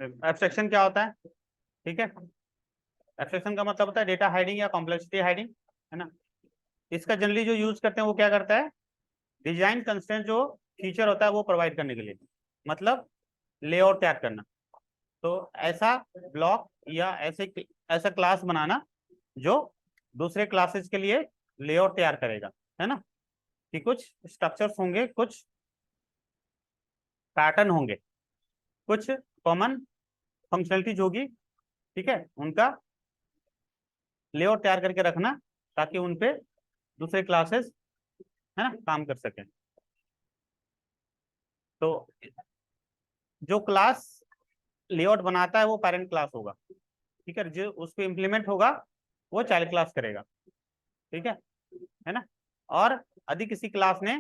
Abstraction क्या होता है? ठीक है, एब्स्ट्रैक्शन का मतलब होता है डेटा हाइडिंग या कॉम्प्लेक्सिटी हाइडिंग, है ना। इसका जनरली जो यूज करते हैं वो क्या करता है, डिजाइन कंस्ट्रेंट जो फीचर होता है वो प्रोवाइड करने के लिए, मतलब लेआउट तैयार करना। तो ऐसा ब्लॉक या ऐसा क्लास बनाना जो दूसरे क्लासेस के लिए लेआउट तैयार करेगा, है ना, कि कुछ स्ट्रक्चर्स होंगे, कुछ पैटर्न होंगे, कुछ कॉमन फंक्शनलिटीज होगी, ठीक है, उनका लेआउट तैयार करके रखना ताकि उनपे दूसरे क्लासेस, है ना, काम कर सकें। तो जो क्लास लेआउट बनाता है वो पेरेंट क्लास होगा, ठीक है, जो उस पे इम्प्लीमेंट होगा वो चाइल्ड क्लास करेगा, ठीक है ना। और यदि किसी क्लास ने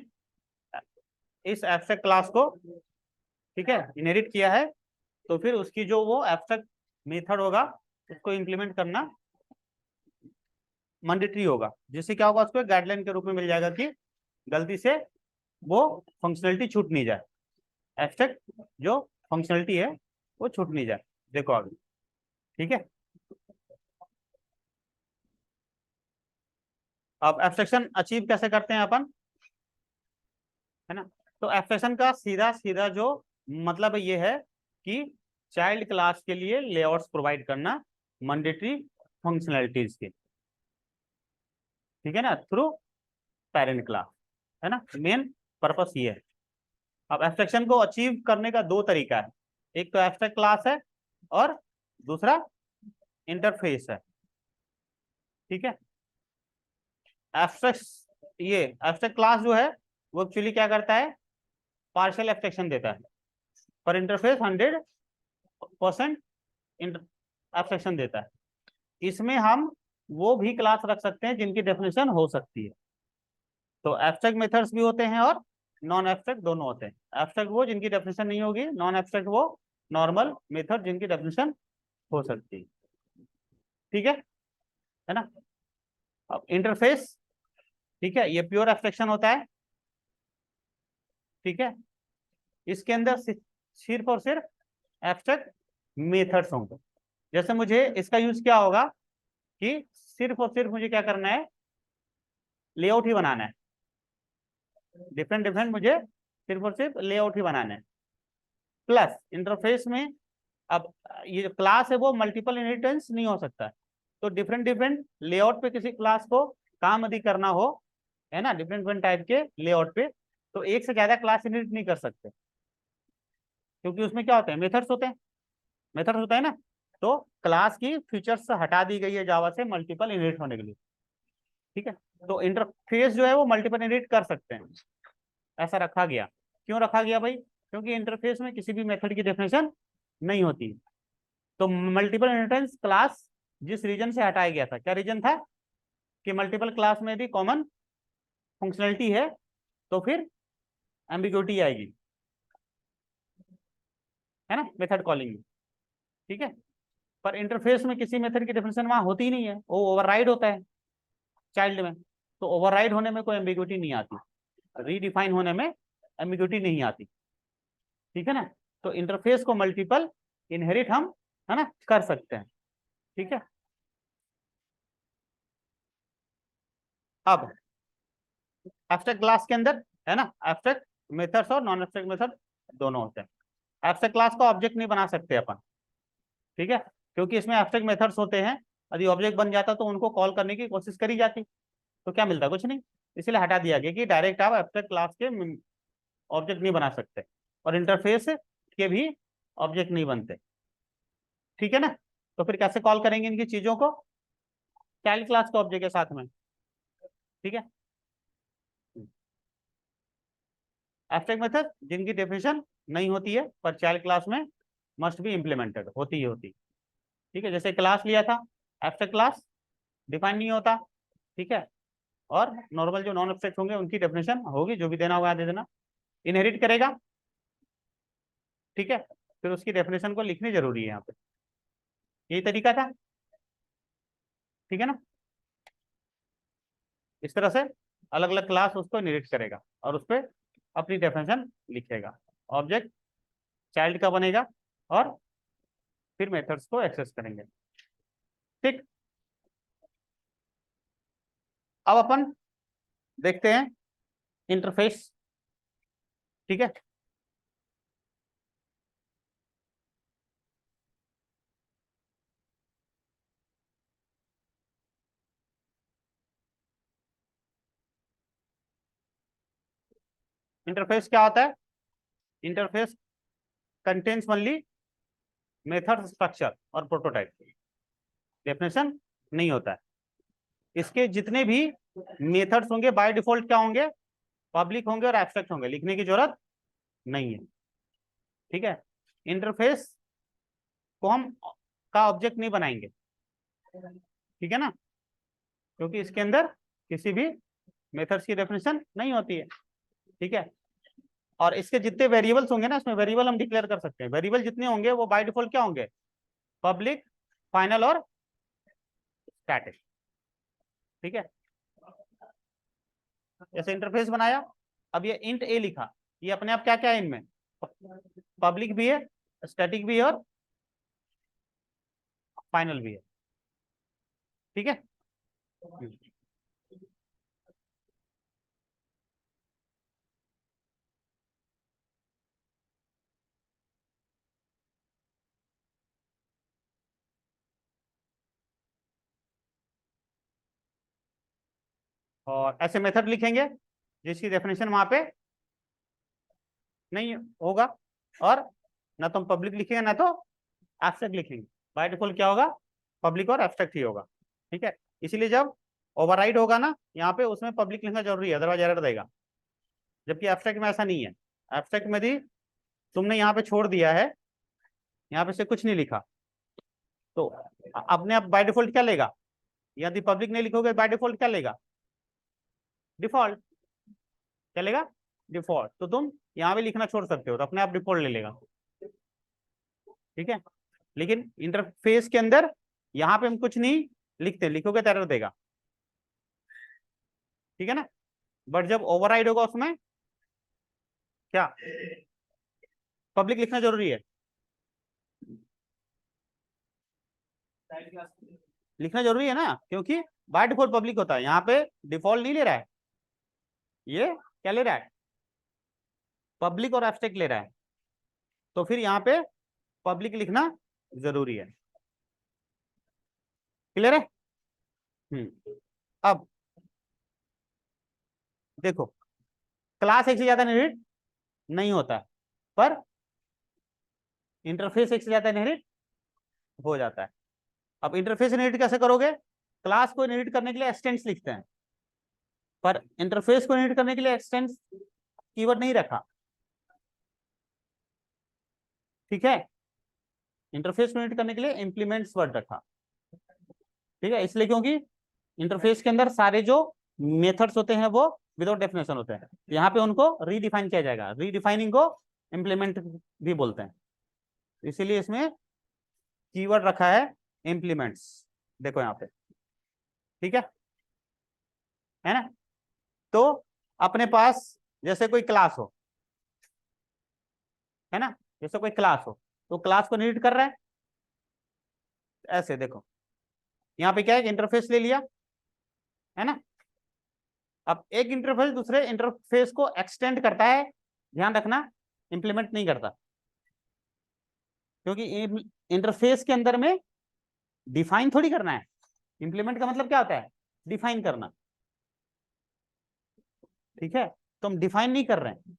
इस एब्स्ट्रैक्ट क्लास को, ठीक है, इनहेरिट किया है, तो फिर उसकी जो वो एब्स्ट्रैक्ट मेथड होगा उसको इम्प्लीमेंट करना मैंडेटरी होगा, जिससे क्या होगा, उसको एक गाइडलाइन के रूप में मिल जाएगा कि गलती से वो फंक्शनलिटी छूट नहीं जाए, एब्स्ट्रैक्ट जो फंक्शनलिटी है वो छूट नहीं जाए। देखो आगे, ठीक है। अब एब्स्ट्रैक्शन अचीव कैसे करते हैं अपन, है ना। तो एब्स्ट्रैक्शन का सीधा सीधा जो मतलब ये है कि चाइल्ड क्लास के लिए लेआउट्स प्रोवाइड करना मैंडेटरी फंक्शनलिटीज के, ठीक है ना, थ्रू पेरेंट क्लास, है ना, मेन पर्पस ये है। अब एब्स्ट्रैक्शन को अचीव करने का दो तरीका है, एक तो एब्स्ट्रैक्ट क्लास है और दूसरा इंटरफेस है, ठीक है। एब्स्ट्रैक्ट ये एब्स्ट्रैक्ट क्लास जो है वो एक्चुअली क्या करता है, पार्शियल एब्स्ट्रैक्शन देता है, पर इंटरफेस 100% एब्स्ट्रैक्शन देता है। इसमें हम वो भी क्लास रख सकते हैं जिनकी डेफिनेशन हो सकती है। तो एब्स्ट्रैक्ट मेथड्स भी होते हैं और नॉन एब्स्ट्रैक्ट दोनों होते हैं। एब्स्ट्रैक्ट वो जिनकी डेफिनेशन नहीं होगी, नॉन एब्स्ट्रैक्ट वो नॉर्मल मेथड जिनकी डेफिनेशन हो सकती है, ठीक है ना। अब इंटरफेस, ठीक है, ये प्योर एब्स्ट्रैक्शन होता है, ठीक है। इसके अंदर सिर्फ और सिर्फ एब्स्ट्रैक्ट मेथड्स होंगे। जैसे मुझे इसका यूज क्या होगा कि सिर्फ और सिर्फ मुझे क्या करना है, लेआउट ही बनाना है, डिफरेंट डिफरेंट मुझे सिर्फ और सिर्फ लेआउट ही बनाना है। प्लस इंटरफेस में, अब ये जो क्लास है वो मल्टीपल इनहेरिटेंस नहीं हो सकता, तो डिफरेंट डिफरेंट लेआउट पे किसी क्लास को काम यदि करना हो, है ना, डिफरेंट डिफरेंट टाइप के लेआउट पे, तो एक से ज्यादा क्लास इनहेरिट नहीं कर सकते, क्योंकि उसमें क्या होते हैं, मेथड्स होते हैं, मेथड्स होता है ना। तो क्लास की फीचर्स हटा दी गई है जावा से मल्टीपल इनहेरिट होने के लिए, ठीक है। तो इंटरफेस जो है वो मल्टीपल इनहेरिट कर सकते हैं, ऐसा रखा गया। क्यों रखा गया भाई, क्योंकि इंटरफेस में किसी भी मेथड की डेफिनेशन नहीं होती। तो मल्टीपल इनहेरिटेंस क्लास जिस रीजन से हटाया गया था, क्या रीजन था, कि मल्टीपल क्लास में यदि कॉमन फंक्शनलिटी है तो फिर एम्बिग्युइटी आएगी, है ना, मेथड कॉलिंग में, ठीक है। पर इंटरफेस में किसी मेथड की डेफिनेशन वहां होती ही नहीं है, वो ओवरराइड होता है चाइल्ड में। तो ओवरराइड होने में कोई एम्बिग्युइटी नहीं आती, रीडिफाइन होने में एम्बिग्युइटी नहीं आती, ठीक है ना। तो इंटरफेस को मल्टीपल इनहेरिट हम, है ना, कर सकते हैं, ठीक है। अब एब्स्ट्रैक्ट क्लास के अंदर, है ना, एब्स्ट्रैक्ट मेथड्स और नॉन एब्स्ट्रैक्ट मेथड दोनों होते हैं। एब्स्ट्रैक्ट क्लास का ऑब्जेक्ट नहीं बना सकते अपन, ठीक है, क्योंकि इसमें एब्स्ट्रैक्ट मेथड्स होते हैं। यदि ऑब्जेक्ट बन जाता तो उनको कॉल करने की कोशिश करी जाती, तो क्या मिलता, कुछ नहीं। इसलिए हटा दिया गया कि डायरेक्ट आप एब्स्ट्रैक्ट क्लास के ऑब्जेक्ट नहीं बना सकते, और इंटरफेस के भी ऑब्जेक्ट नहीं बनते, ठीक है ना। तो फिर कैसे कॉल करेंगे इनकी चीजों को, चाइल्ड क्लास के ऑब्जेक्ट के साथ में, ठीक है। एब्स्ट्रैक्ट मेथड जिनकी डेफिनेशन नहीं होती है पर चाइल्ड क्लास में मस्ट बी इम्प्लीमेंटेड, होती ही होती, ठीक है। जैसे क्लास लिया था, एब्स्ट्रैक्ट क्लास डिफाइन नहीं होता, ठीक है, और नॉर्मल जो नॉन एब्स्ट्रैक्ट होंगे उनकी डेफिनेशन होगी, जो भी देना होगा दे देना, इनहेरिट करेगा, ठीक है, फिर उसकी डेफिनेशन को लिखनी जरूरी है यहाँ पे, यही तरीका था, ठीक है ना। इस तरह से अलग अलग क्लास उसको इनहेरिट करेगा और उस पर अपनी डेफिनेशन लिखेगा। ऑब्जेक्ट चाइल्ड का बनेगा और फिर मेथड्स को एक्सेस करेंगे। ठीक, अब अपन देखते हैं इंटरफेस। ठीक है, इंटरफेस क्या होता है? Interface contains only method, structure और प्रोटोटाइप, डेफिनेशन नहीं होता है। इसके जितने भी मेथड्स होंगे बाय डिफॉल्ट क्या होंगे? पब्लिक होंगे और एब्स्ट्रैक्ट होंगे, लिखने की जरूरत नहीं है। ठीक है, इंटरफेस को हम का ऑब्जेक्ट नहीं बनाएंगे, ठीक है ना, क्योंकि इसके अंदर किसी भी मेथड्स की डेफिनेशन नहीं होती है। ठीक है, और इसके जितने वेरिएबल्स होंगे ना, इसमें वेरिएबल हम डिक्लेयर कर सकते हैं। वेरिएबल जितने होंगे वो बाय डिफॉल्ट क्या होंगे? पब्लिक, फाइनल और स्टैटिक। ठीक है, जैसे इंटरफेस बनाया, अब ये इंट ए लिखा, ये अपने आप क्या क्या है इनमें? पब्लिक भी है, स्टैटिक भी है और फाइनल भी है। ठीक है, और ऐसे मेथड लिखेंगे जिसकी डेफिनेशन वहां पे नहीं होगा, और ना तो हम पब्लिक लिखेंगे ना तो एब्स्ट्रैक्ट लिखेंगे। बाय डिफॉल्ट क्या होगा? पब्लिक और एब्स्ट्रैक्ट ही होगा। ठीक है, इसीलिए जब ओवरराइड होगा ना यहाँ पे, उसमें पब्लिक लिखना जरूरी है, अदरवाइज एरर देगा। जबकि एब्स्ट्रैक्ट में ऐसा नहीं है। एब्स्ट्रैक्ट में यदि तुमने यहाँ पे छोड़ दिया है, यहाँ पे से कुछ नहीं लिखा, तो अपने आप बाय डिफॉल्ट क्या लेगा? यदि पब्लिक नहीं लिखोगे बाय डिफॉल्ट क्या लेगा? डिफॉल्ट। क्या लेगा? डिफॉल्ट। तो तुम यहाँ भी लिखना छोड़ सकते हो तो अपने आप डिफॉल्ट ले लेगा। ठीक है, लेकिन इंटरफेस के अंदर यहाँ पे हम कुछ नहीं लिखते, लिखोगे तो एरर देगा। ठीक है ना, बट जब ओवरराइड होगा उसमें क्या पब्लिक लिखना जरूरी है? लिखना जरूरी है ना, क्योंकि बाय डिफॉल्ट पब्लिक होता है। यहाँ पे डिफॉल्ट नहीं ले रहा है, ये क्या ले रहा है? पब्लिक और एब्स्ट्रैक्ट ले रहा है, तो फिर यहाँ पे पब्लिक लिखना जरूरी है। क्लियर है? अब देखो, क्लास एक से ज्यादा इनहेरिट नहीं होता है, पर इंटरफेस एक से ज्यादा इनहेरिट हो जाता है। अब इंटरफेस इनहेरिट कैसे करोगे? क्लास को इनहेरिट करने के लिए एक्सटेंस लिखते हैं, पर इंटरफेस को इनहेरिट करने के लिए एक्सटेंस कीवर्ड नहीं रखा। ठीक है, इंटरफेस को इनहेरिट करने के लिए इंप्लीमेंट्स वर्ड रखा। ठीक है, इसलिए क्योंकि इंटरफेस के अंदर सारे जो मेथड्स होते हैं वो विदाउट डेफिनेशन होते हैं, यहाँ पे उनको रीडिफाइन किया जाएगा। रीडिफाइनिंग को इम्प्लीमेंट भी बोलते हैं, इसीलिए इसमें कीवर्ड रखा है इम्प्लीमेंट्स। देखो यहाँ पे, ठीक है ना। तो अपने पास जैसे कोई क्लास हो, है ना, जैसे कोई क्लास हो, तो क्लास को नीड कर रहा है। ऐसे देखो, यहाँ पे क्या है, इंटरफेस ले लिया, है ना। अब एक इंटरफेस दूसरे इंटरफेस को एक्सटेंड करता है, ध्यान रखना, इंप्लीमेंट नहीं करता, क्योंकि इंटरफेस के अंदर में डिफाइन थोड़ी करना है। इंप्लीमेंट का मतलब क्या होता है? डिफाइन करना। ठीक है, तो हम डिफाइन नहीं कर रहे हैं,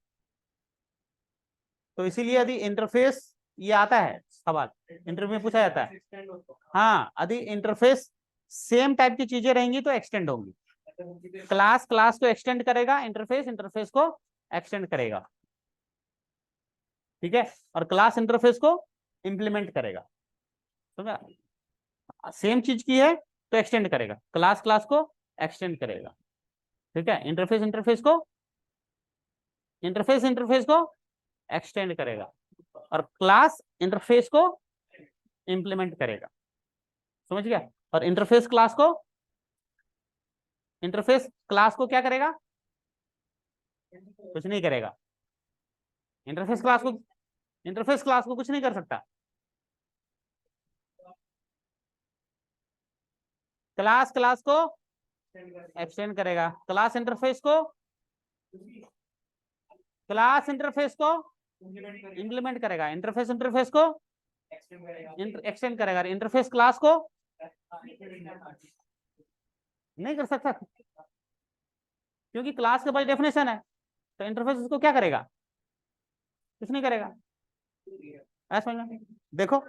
तो इसीलिए यदि इंटरफेस ये आता है सवाल, इंटरव्यू में पूछा जाता है, हाँ, यदि इंटरफेस सेम टाइप की चीजें रहेंगी तो एक्सटेंड होंगी। क्लास क्लास को एक्सटेंड करेगा, इंटरफेस इंटरफेस को एक्सटेंड करेगा। ठीक है, और क्लास इंटरफेस को इंप्लीमेंट करेगा। समझा? सेम चीज की है तो एक्सटेंड करेगा, क्लास क्लास को एक्सटेंड करेगा। ठीक है, इंटरफेस इंटरफेस को एक्सटेंड करेगा, और क्लास इंटरफेस को इंप्लीमेंट करेगा। समझ गया? और इंटरफेस क्लास को क्या करेगा? कुछ नहीं करेगा। इंटरफेस क्लास को कुछ नहीं कर सकता। क्लास क्लास को एक्सटेंड करेगा, क्लास इंटरफेस को इंप्लीमेंट करेगा, इंटरफेस इंटरफेस को एक्सटेंड करेगा, इंटरफेस क्लास को नहीं कर सकता क्योंकि क्लास के पास डेफिनेशन है, तो इंटरफेस उसको क्या करेगा, कुछ नहीं करेगा। ऐसा समझ में? देखो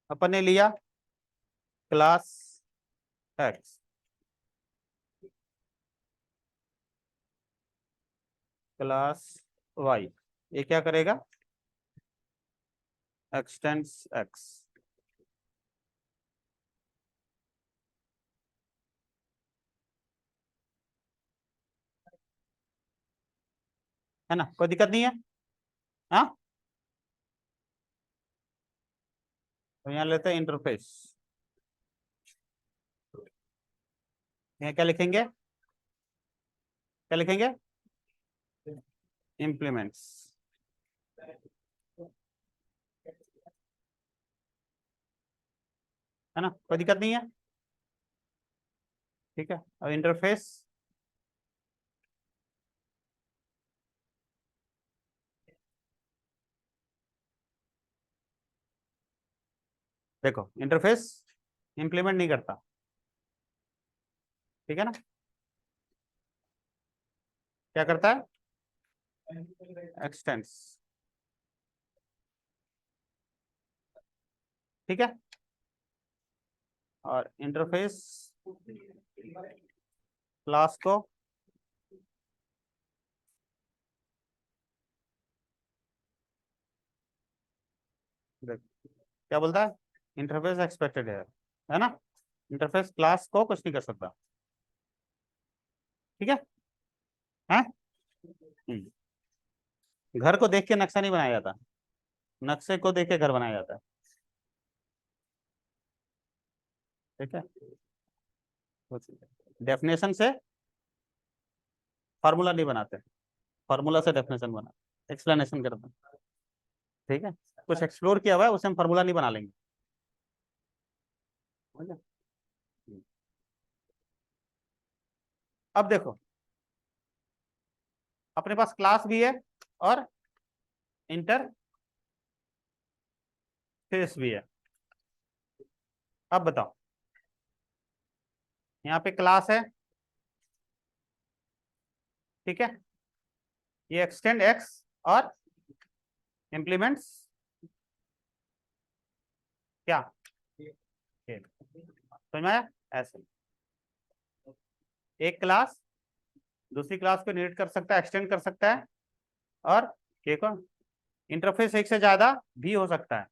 अपन ने लिया क्लास एक्स, क्लास वाई, ये क्या करेगा, एक्सटेंड्स एक्स, है ना, कोई दिक्कत नहीं है। हाँ, तो यहाँ लेते हैं इंटरफेस, यहाँ क्या लिखेंगे, क्या लिखेंगे, इम्प्लीमेंट्स, है ना, कोई दिक्कत नहीं है। ठीक है, अब इंटरफेस देखो, इंटरफेस इंप्लीमेंट नहीं करता, ठीक है ना, क्या करता है, एक्सटेंस, ठीक है, और इंटरफेस क्लास को देख, क्या बोलता है, इंटरफेस एक्सपेक्टेड है ना, इंटरफेस क्लास को कुछ नहीं कर सकता, ठीक है, हैं? घर को देख के नक्शा नहीं बनाया जाता, नक्शे को देख के घर बनाया जाता है, ठीक है, डेफिनेशन से फार्मूला नहीं बनाते, फार्मूला से डेफिनेशन बना, एक्सप्लेनेशन करते हैं, ठीक है, कुछ एक्सप्लोर किया हुआ है उसे हम फार्मूला नहीं बना लेंगे, ठीक है? अब देखो, अपने पास क्लास भी है और इंटरफेस भी है। अब बताओ, यहाँ पे क्लास है, ठीक है, ये एक्सटेंड एक्स और इम्प्लीमेंट्स क्या, समझ में आया, ऐसे एक क्लास दूसरी क्लास को इनहेरिट कर सकता है, एक्सटेंड कर सकता है, और के को इंटरफेस एक से ज्यादा भी हो सकता है,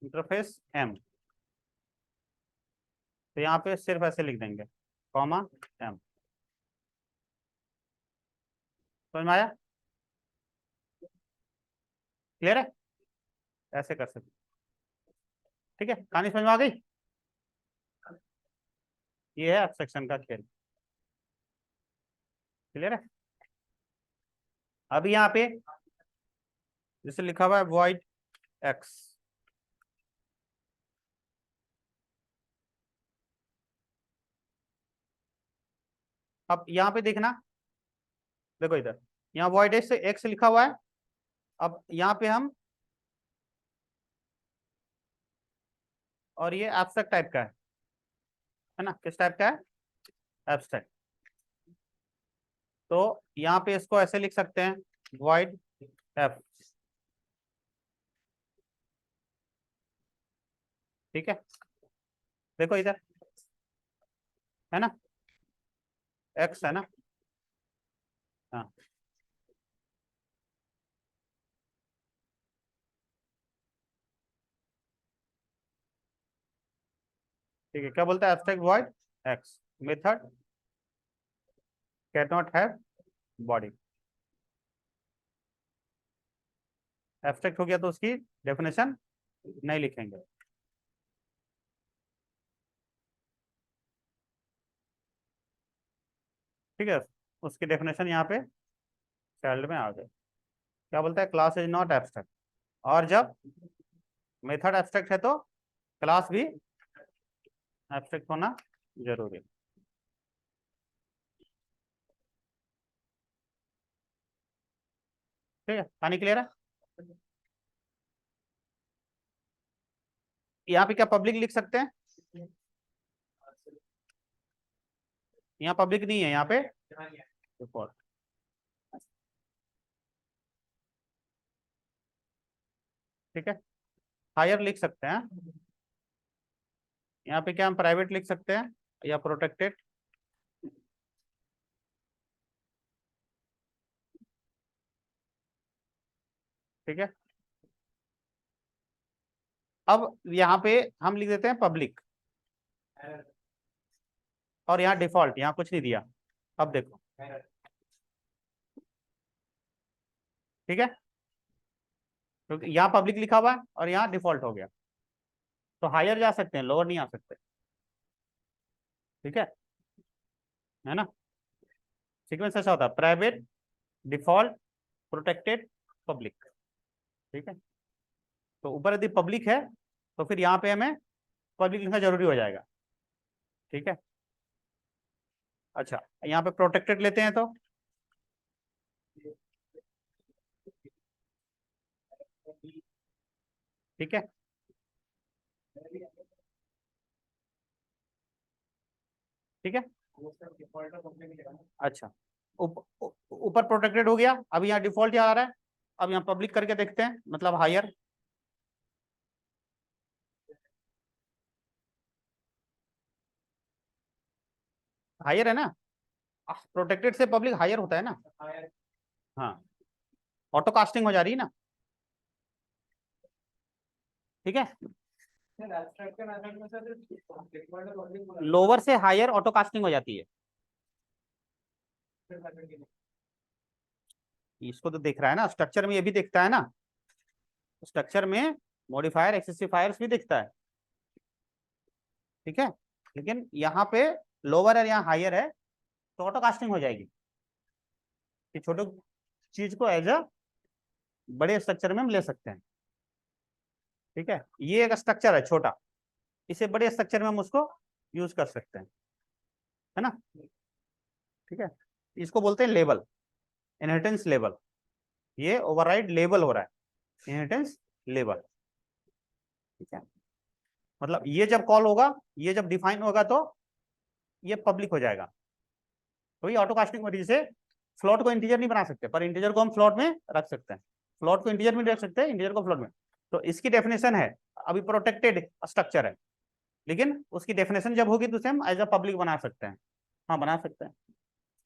इंटरफेस एम, तो यहाँ पे सिर्फ ऐसे लिख देंगे, कॉमा एम, समझ में आया, क्लियर है, ऐसे कर सकते, ठीक है, कहानी समझ में आ गई, ये है एब्स्ट्रैक्शन का खेल, क्लियर है। अभी यहाँ पे जैसे लिखा हुआ है वॉइड एक्स, अब यहाँ पे देखना, देखो इधर, यहाँ वॉइड एक्स लिखा हुआ है, अब यहाँ पे हम, और ये एब्स्ट्रैक्ट टाइप का है ना, किस टाइप का है, एब्स्ट्रैक्ट, तो यहाँ पे इसको ऐसे लिख सकते हैं, वॉइड एफ, ठीक है, देखो इधर, है ना, एक्स है ना, हाँ, ठीक है, क्या बोलता है, abstract void x method can not have body. Abstract हो गया तो उसकी डेफिनेशन नहीं लिखेंगे। ठीक है, उसकी डेफिनेशन यहाँ पे चाइल्ड में आ गए। क्या बोलता है, क्लास इज नॉट एब्स्ट्रैक्ट। और जब मेथड एब्स्ट्रैक्ट है तो क्लास भी एब्स्ट्रैक्ट होना जरूरी है। ठीक है, कहानी क्लियर है। यहाँ पे क्या पब्लिक लिख सकते हैं, यहाँ पब्लिक नहीं है, यहाँ पे डिफॉल्ट। ठीक है, हायर लिख सकते हैं। यहाँ पे क्या हम प्राइवेट लिख सकते हैं या प्रोटेक्टेड। ठीक है, अब यहाँ पे हम लिख देते हैं पब्लिक, और यहाँ डिफॉल्ट, यहाँ कुछ नहीं दिया। अब देखो, ठीक है, क्योंकि यहाँ पब्लिक लिखा हुआ है और यहाँ डिफॉल्ट हो गया, तो हायर जा सकते हैं, लोअर नहीं आ सकते। ठीक है ना। सीक्वेंस ऐसा होता है, प्राइवेट, डिफॉल्ट, प्रोटेक्टेड, पब्लिक। ठीक है, तो ऊपर यदि पब्लिक है तो फिर यहाँ पे हमें पब्लिक लिखना जरूरी हो जाएगा। ठीक है, अच्छा, यहाँ पे प्रोटेक्टेड लेते हैं तो ठीक है, ठीक है, अच्छा, ऊपर प्रोटेक्टेड हो गया, अब यहाँ डिफॉल्ट आ रहा है। अब यहाँ पब्लिक करके देखते हैं, मतलब हायर। हायर है ना, प्रोटेक्टेड से पब्लिक हायर होता है ना। हाँ, ऑटो कास्टिंग हो जा रही है ना। ठीक है, लोअर से हायर ऑटो कास्टिंग हो जाती है। इसको तो देख रहा है ना, स्ट्रक्चर में ये भी दिखता है ना, स्ट्रक्चर में मॉडिफायर एक्सेसिफायर्स भी दिखता है। ठीक है, लेकिन यहाँ पे लोअर है, यहाँ हायर है, तो ऑटो कास्टिंग हो जाएगी कि छोटे चीज को एज अ बड़े स्ट्रक्चर में हम ले सकते हैं। ठीक है, ये एक स्ट्रक्चर है छोटा, इसे बड़े स्ट्रक्चर में हम उसको यूज कर सकते हैं, है ना। ठीक है, इसको बोलते हैं लेबल, इनहेरिटेंस लेबल। ये ओवरराइड लेबल हो रहा है, इनहेरिटेंस लेबल। ठीक है, मतलब ये जब कॉल होगा, ये जब डिफाइन होगा तो ये पब्लिक हो जाएगा। तो ये ऑटो कास्टिंग वजह से फ्लोट को इंटीजर नहीं बना सकते, पर इंटीजर को हम फ्लोट में रख सकते हैं, फ्लोट को इंटीजर में रख सकते हैं, इंटीजर को फ्लोट में। तो इसकी डेफिनेशन है, अभी प्रोटेक्टेड स्ट्रक्चर है, लेकिन उसकी डेफिनेशन जब होगी तो उसे हम एज अ पब्लिक बना सकते हैं। हाँ, बना सकते हैं।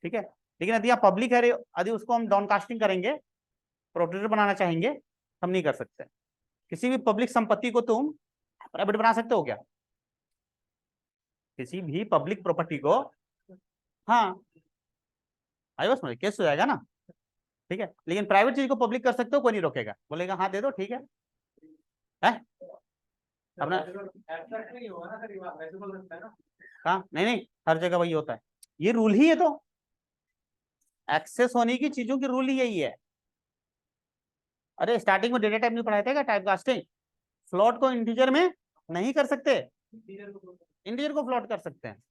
ठीक है, लेकिन यदि यहाँ पब्लिक है, यदि उसको हम डाउनकास्टिंग करेंगे, प्रोटेक्टेड बनाना चाहेंगे, हम नहीं कर सकते। किसी भी पब्लिक संपत्ति को तुम प्राइवेट बना सकते हो क्या, किसी भी पब्लिक प्रॉपर्टी को। हाँ, आई बस समझ, केस हो जाएगा ना। ठीक है, लेकिन प्राइवेट चीज को पब्लिक कर सकते हो, कोई नहीं रोकेगा, बोलेगा हाँ दे दो, ठीक है अपना। हाँ, नहीं नहीं, हर जगह वही होता है, ये रूल ही है। तो एक्सेस होने की चीजों की रूल ही यही है। अरे स्टार्टिंग में डेटा टाइप नहीं पढ़ाए थे क्या, टाइप कास्टिंग। फ्लोट को इंटीजर में नहीं कर सकते, इंटीजर को फ्लोट कर सकते हैं।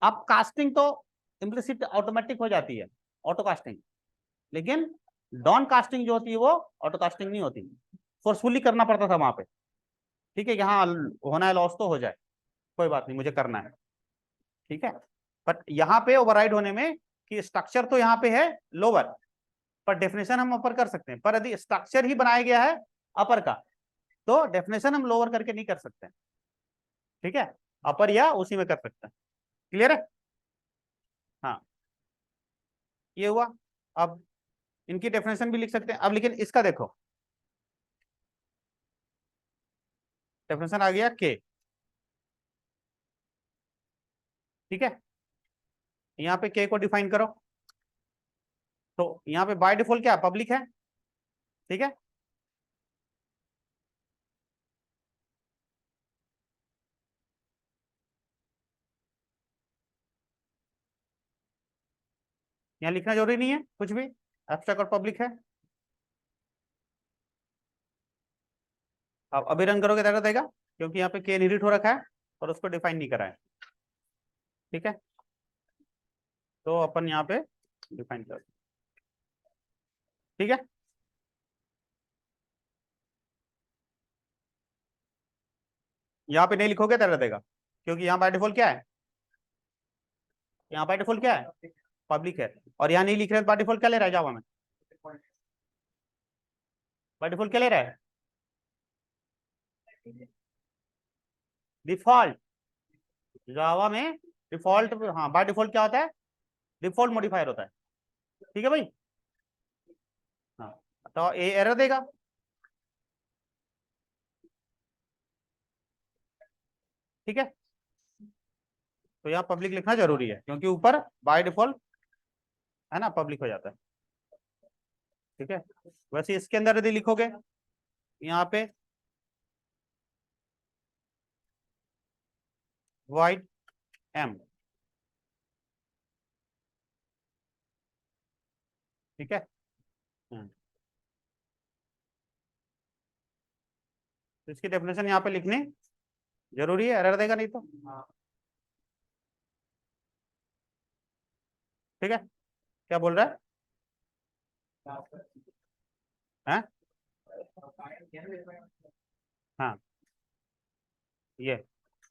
अब कास्टिंग तो इम्प्लिसिट ऑटोमेटिक हो जाती है, ऑटो कास्टिंग, लेकिन डॉन कास्टिंग जो होती है वो ऑटो कास्टिंग नहीं होती, फोर्सफुली करना पड़ता था वहां पे। ठीक है, यहाँ होना है लॉस तो हो जाए, कोई बात नहीं, मुझे करना है। ठीक है, बट यहाँ पे ओवरराइड होने में कि स्ट्रक्चर तो यहाँ पे है लोअर, पर डेफिनेशन हम अपर कर सकते हैं, पर यदि स्ट्रक्चर ही बनाया गया है अपर का, तो डेफिनेशन हम लोअर करके नहीं कर सकते। ठीक है, अपर या उसी में कर सकते हैं। क्लियर है। हाँ, ये हुआ। अब इनकी डेफिनेशन भी लिख सकते हैं अब, लेकिन इसका देखो, डेफिनेशन आ गया के। ठीक है, यहाँ पे के को डिफाइन करो। तो यहाँ पे बाय डिफॉल्ट क्या पब्लिक है, ठीक है। यहाँ लिखना जरूरी नहीं है कुछ भी, एब्स्ट्रैक्ट और पब्लिक है। अब अभी रन करोगे तो देगा, क्योंकि यहाँ पे के इनहेरिट हो रखा है और उसको डिफाइन नहीं करा है, ठीक है। तो अपन यहाँ पे डिफाइन कर, ठीक है। यहाँ पे नहीं लिखोगे तो देगा, क्योंकि यहाँ बाय डिफॉल्ट क्या है, यहाँ बाय डिफॉल्ट क्या है पब्लिक है, और यहाँ नहीं लिख रहे बाय डिफॉल्ट क्या ले रहा है जावा में, बाय डिफॉल्ट क्या ले रहा है डिफॉल्ट, जावा में डिफॉल्ट, हाँ बाय डिफॉल्ट क्या होता है, डिफॉल्ट मॉडिफायर होता है, ठीक है भाई। हाँ, तो ये एरर देगा, ठीक है। तो यहाँ पब्लिक लिखना जरूरी है, क्योंकि ऊपर बाय डिफॉल्ट है ना पब्लिक हो जाता है, ठीक है। वैसे इसके अंदर यदि लिखोगे यहाँ पे void m, ठीक है। हम्म, तो इसकी डेफिनेशन यहाँ पे लिखनी जरूरी है, एरर देगा नहीं तो, ठीक है। क्या बोल रहा है, हाँ ये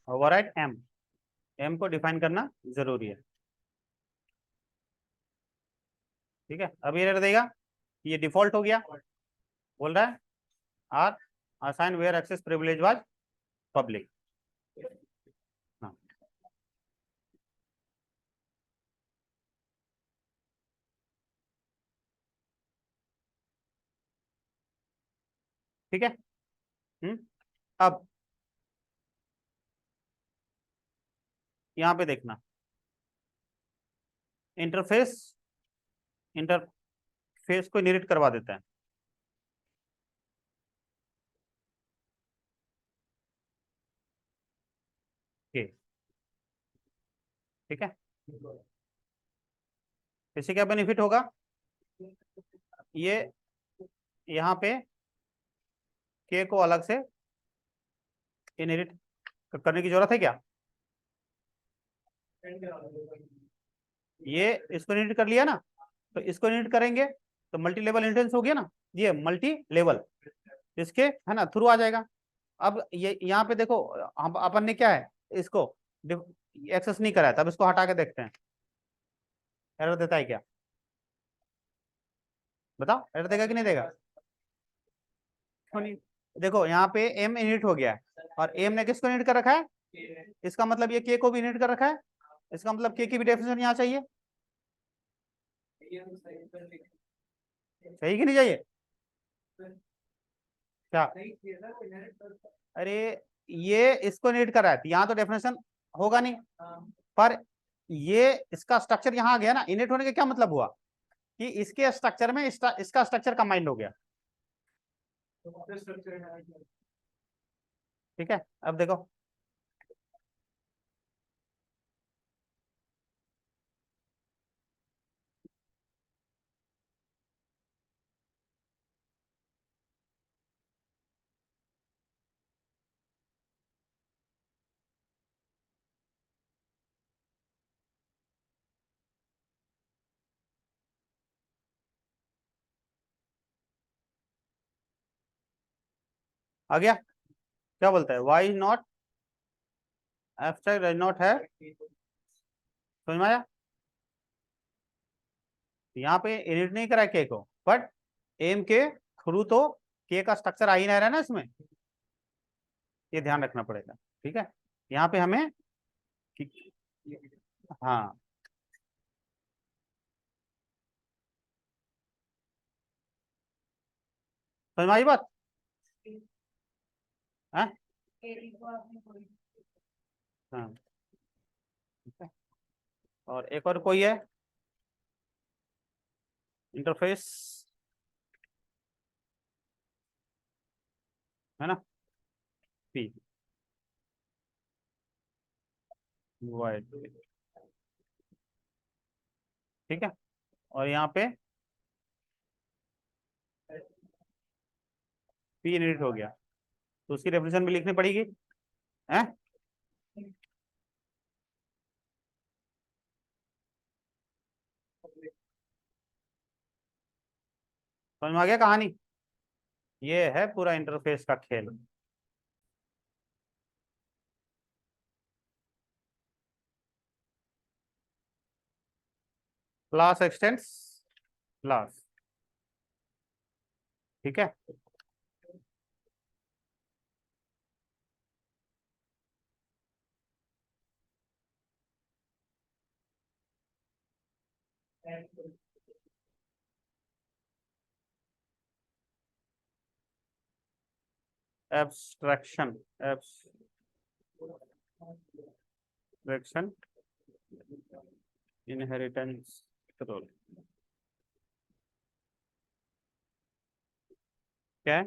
ओवरराइड m, m को डिफाइन करना जरूरी है, ठीक है। अब ये एरर देगा, ये डिफॉल्ट हो गया, बोल रहा है are assign where access privilege was public, हाँ ठीक है। अब यहाँ पे देखना इंटरफेस, इंटरफेस को इनहेरिट करवा देता है, ठीक है। इससे क्या बेनिफिट होगा, ये यहाँ पे के को अलग से इनहेरिट करने की जरूरत है क्या, ये इसको इनहेरिट कर लिया ना, तो इसको इनहेरिट करेंगे तो मल्टी लेवल इनहेरिटेंस हो गया ना, ये मल्टी लेवल इसके है ना थ्रू आ जाएगा। अब ये यहाँ पे देखो, हम अपन ने क्या है इसको एक्सेस नहीं करा है, तब इसको हटा के देखते हैं एरर देता है क्या, बताओ एरर देगा कि नहीं देगा, क्यों नहीं। देखो यहाँ पे एम इनहिट हो गया है, और एम ने किसको इनहिट कर रखा है, इसका मतलब ये के को भी इनहिट कर रखा है, इसका मतलब के की भी डेफिनेशन यहाँ चाहिए, सही कि नहीं चाहिए, क्या, अरे ये इसको इनहिट कर रहा है तो यहाँ तो डेफिनेशन होगा नहीं, पर ये इसका स्ट्रक्चर यहाँ आ गया ना, इनहिट होने का क्या मतलब हुआ कि इसके स्ट्रक्चर में इसका स्ट्रक्चर कंबाइंड हो गया, ठीक है। अब देखो आ गया, क्या बोलता है वाई नॉट एब्स्ट्रैक्ट नॉट है, समझ में आया। यहाँ पे इनिट नहीं करा के को, बट एम के थ्रू तो के का स्ट्रक्चर आ ही नहीं रहा है ना इसमें, ये ध्यान रखना पड़ेगा, ठीक है। यहाँ पे हमें हाँ समझ में आई बात, हाँ हाँ ठीक है। और एक और कोई है, इंटरफेस है ना, पी वाइड, ठीक है। और यहाँ पे पी इनहेरिट हो गया, तो उसकी डेफिनेशन भी लिखनी पड़ेगी है। समझ में आ गया कहानी? ये है पूरा इंटरफेस का खेल। क्लास एक्सटेंड्स क्लास, ठीक है। एब्स्ट्रैक्शन, एब्स्ट्रैक्शन इनहेरिटेंस रोल क्या है?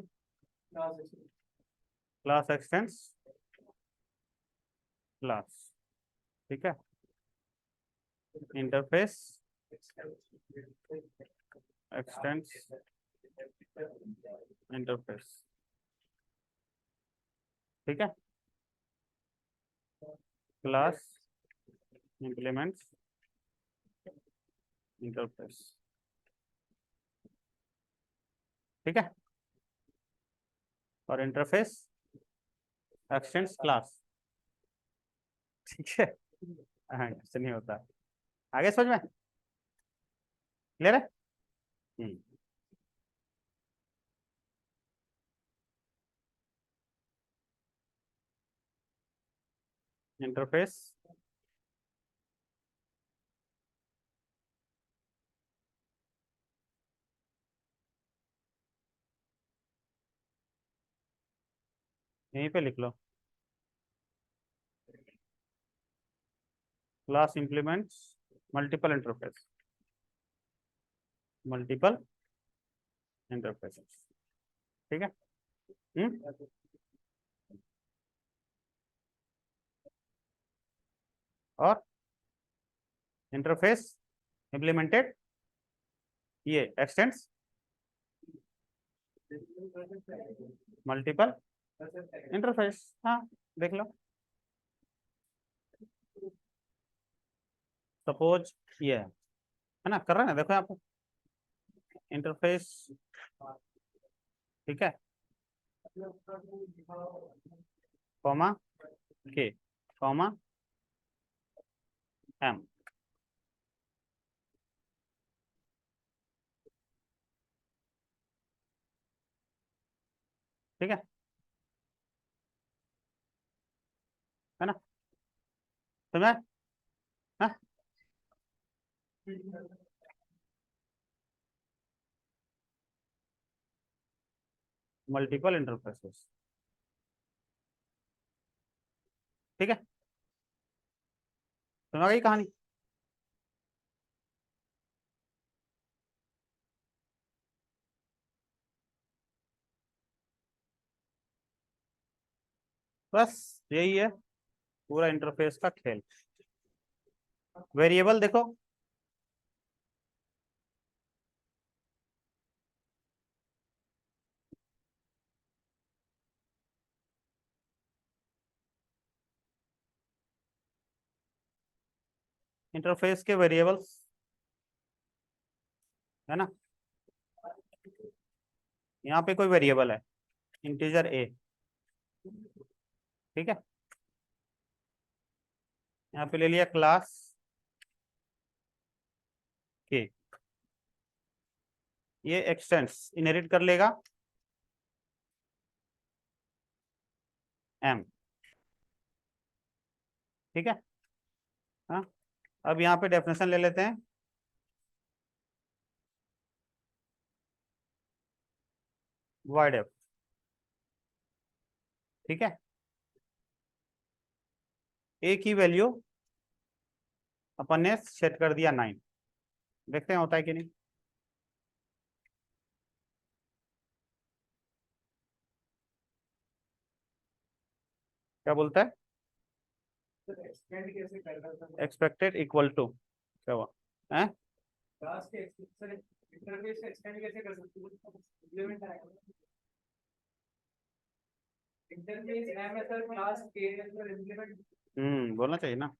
क्लास एक्सटेंस क्लास, ठीक है। इंटरफेस एक्सटेंस इंटरफेस, ठीक है। क्लास इंप्लीमेंट्स इंटरफेस, ठीक है। और इंटरफेस एक्सटेंड्स क्लास, ठीक है। हाँ, कुछ नहीं होता। आगे समझ में क्लियर है? हम्म। इंटरफेस यहीं पे लिख लो, class implements multiple interface, multiple interfaces, ठीक है। हम्म। और इंटरफेस इंप्लीमेंटेड ये एक्सटेंड्स मल्टीपल इंटरफेस, हाँ देख लो। सपोज ये है ना, कर रहे हैं ना, देखो यहाँ पे इंटरफेस, ठीक है, कॉमा के कॉमा एम, ठीक है ना, समझ मल्टीपल इंटरफेसेस, ठीक है। समझ गई कहानी? बस यही है पूरा इंटरफेस का खेल। वेरिएबल देखो, इंटरफेस के वेरिएबल्स है ना, यहाँ पे कोई वेरिएबल है इंटीजर ए, ठीक है। यहाँ पे ले लिया क्लास के, ये एक्सटेंस इनहेरिट कर लेगा एम, ठीक है। हाँ, अब यहाँ पे डेफिनेशन ले लेते हैं, वाइड एफ, ठीक है। ए की वैल्यू अपन ने सेट कर दिया 9, देखते हैं होता है कि नहीं। क्या बोलता है? एक्सपेक्टेड इक्वल टू क्या हुआ है? बोलना चाहिए ना।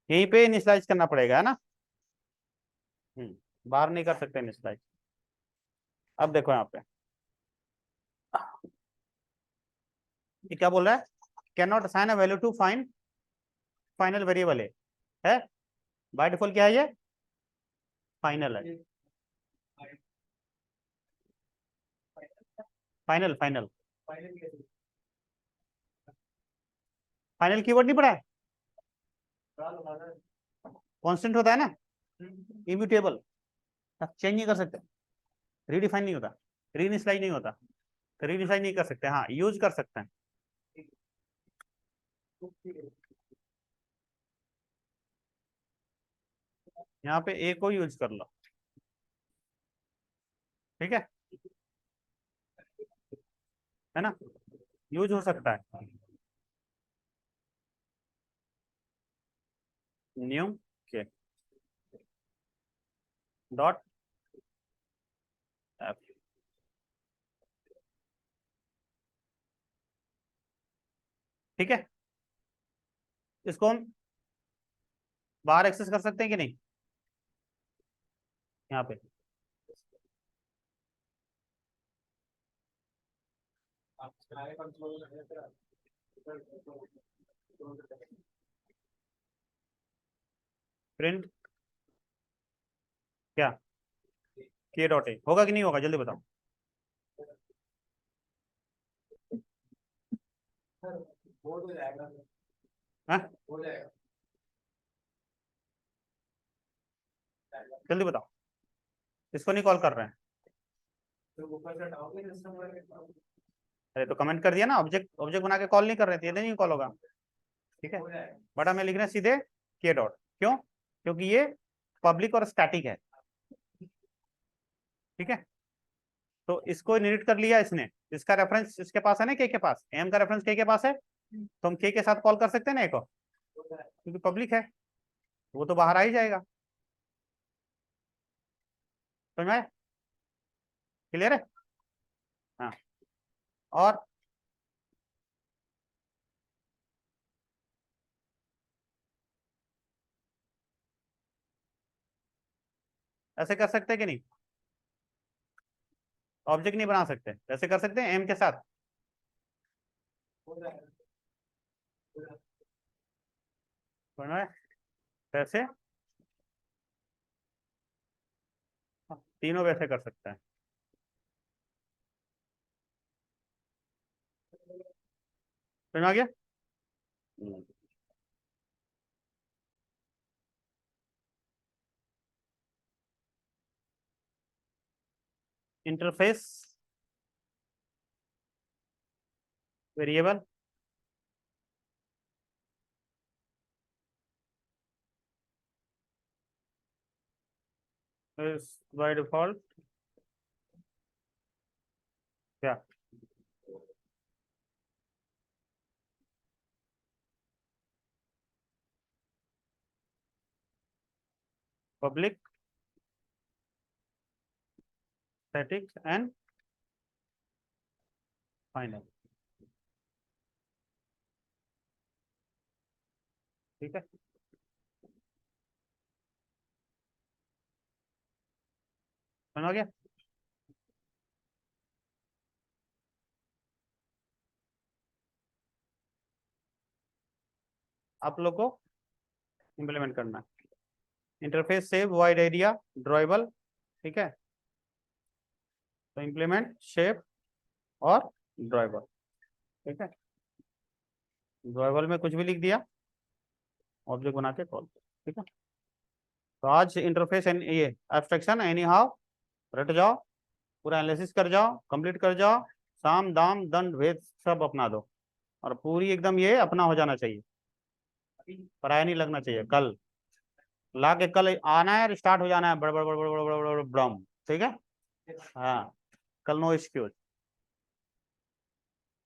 यहीं पे इनिशियलाइज करना पड़ेगा, है ना। बाहर नहीं कर सकते इनिशियलाइज। अब देखो यहाँ पे ये क्या बोल रहा है, can not assign a value to final variable है बाय डिफॉल्ट क्या है ये, फाइनल है। फाइनल फाइनल फाइनल कीवर्ड नहीं पढ़ा है, कांस्टेंट होता है ना, इम्यूटेबल, चेंज नहीं कर सकते, रीडिफाइन नहीं होता, रीइनिशियलाइज नहीं होता, तो रीइनिशियलाइज नहीं कर सकते, हाँ यूज कर सकते हैं। यहाँ पे ए को यूज कर लो, ठीक है ना, यूज हो सकता है। न्यू के डॉट एफ, ठीक है। इसको हम बाहर एक्सेस कर सकते हैं कि नहीं, यहाँ पे प्रिंट क्या के डॉट ए होगा कि नहीं होगा, जल्दी बताओ। हाँ? जल्दी बताओ, इसको नहीं कॉल कर रहे हैं। अरे तो कमेंट कर दिया ना, ऑब्जेक्ट ऑब्जेक्ट बना के कॉल नहीं कर रहे थे, ये नहीं कॉल होगा, ठीक है। बट हमें लिखना है सीधे के डॉट, क्यों, क्योंकि ये पब्लिक और स्टैटिक है, ठीक है। तो इसको इनहेरिट कर लिया इसने, इसका रेफरेंस इसके पास है ना, के पास, एम का रेफरेंस के पास है, तो हम के साथ कॉल कर सकते हैं ना, एक को, क्योंकि पब्लिक है, वो तो बाहर आ ही जाएगा। समझ में, क्लियर है। हाँ, और ऐसे कर सकते हैं कि नहीं, ऑब्जेक्ट नहीं बना सकते, ऐसे कर सकते हैं एम के साथ, समझ में, कैसे, तीनों वैसे कर सकते हैं। समझ में आ गया। Interface variable is by default क्या, पब्लिक स्टैटिक एंड फाइनल, ठीक है। समझ आ गया। आप लोग को इम्प्लीमेंट करना है, interface save wide area drawable, ठीक है। तो इम्प्लीमेंट शेप और ड्रॉएबल, ठीक है। ड्रॉएबल में कुछ भी लिख दिया, ऑब्जेक्ट बना के कॉल, ठीक है। तो आज इंटरफेस ये एब्स्ट्रैक्शन एनी हाउ रट जाओ, पूरा एनालिसिस कर जाओ, कंप्लीट कर जाओ, साम दाम दंड भेद सब अपना दो, और पूरी एकदम ये अपना हो जाना चाहिए, पराया नहीं लगना चाहिए। कल ला के कल आना है और स्टार्ट हो जाना है, बड़ बड़ बड़ बड़ बड़ बड़ बड़ ब्रम, ठीक है। हाँ, कल नो एक्सक्यूज।